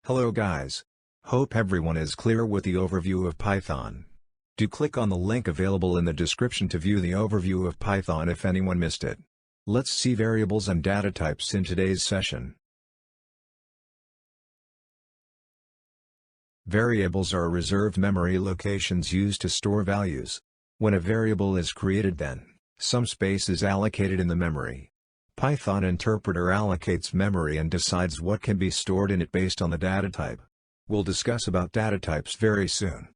Hello guys. Hope everyone is clear with the overview of Python. Do click on the link available in the description to view the overview of Python if anyone missed it. Let's see variables and data types in today's session. Variables are reserved memory locations used to store values. When a variable is created, then some space is allocated in the memory. Python interpreter allocates memory and decides what can be stored in it based on the data type. We'll discuss about data types very soon.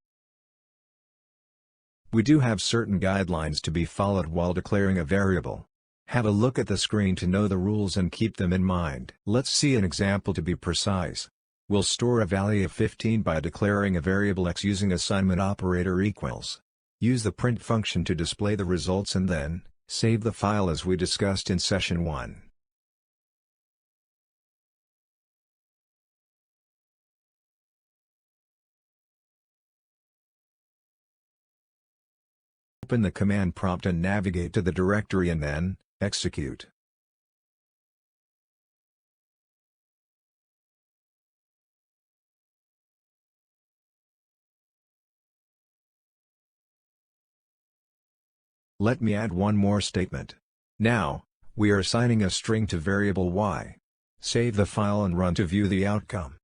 We do have certain guidelines to be followed while declaring a variable. Have a look at the screen to know the rules and keep them in mind. Let's see an example to be precise. We'll store a value of 15 by declaring a variable x using assignment operator equals. Use the print function to display the results and then save the file as we discussed in session 1. Open the command prompt and navigate to the directory and then execute. Let me add one more statement. Now, we are assigning a string to variable y. Save the file and run to view the outcome.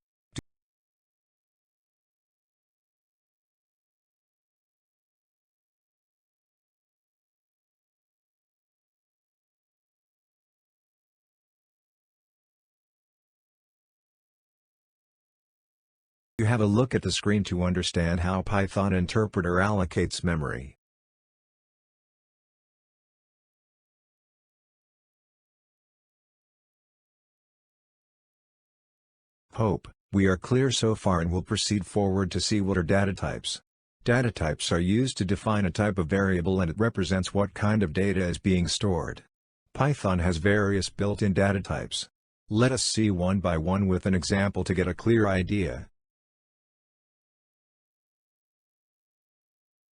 You have a look at the screen to understand how Python interpreter allocates memory. Hope we are clear so far and will proceed forward to see what are data types. Data types are used to define a type of variable and it represents what kind of data is being stored. Python has various built-in data types. Let us see one by one with an example to get a clear idea.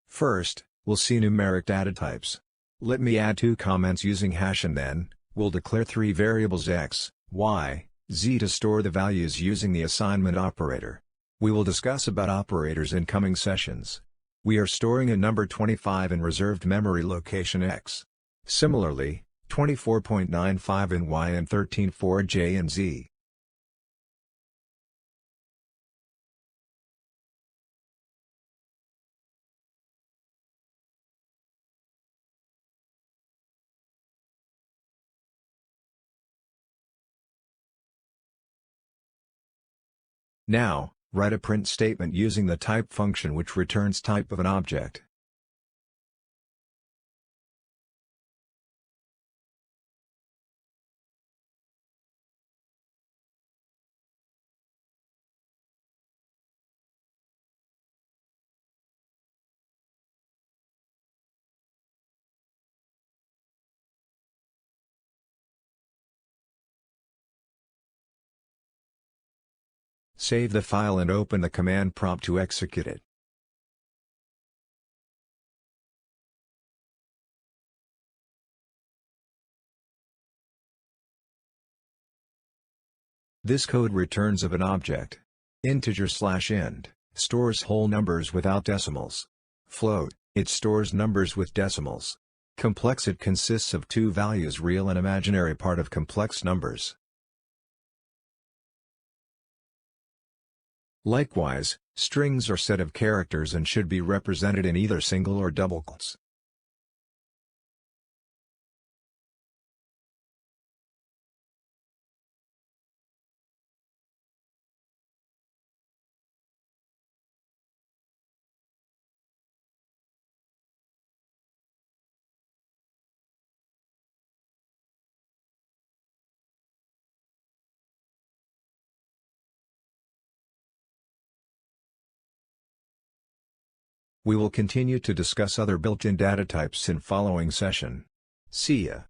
First, we'll see numeric data types. Let me add two comments using hash and then we'll declare three variables x, y, z to store the values using the assignment operator. We will discuss about operators in coming sessions. We are storing a number 25 in reserved memory location x. Similarly, 24.95 in y and 13 for j and z. Now, write a print statement using the type function which returns type of an object. Save the file and open the command prompt to execute it. This code returns of an object. Integer/int stores whole numbers without decimals. Float, it stores numbers with decimals. Complex, it consists of two values, real and imaginary part of complex numbers. Likewise, strings are set of characters and should be represented in either single or double quotes. We will continue to discuss other built-in data types in following session. See ya.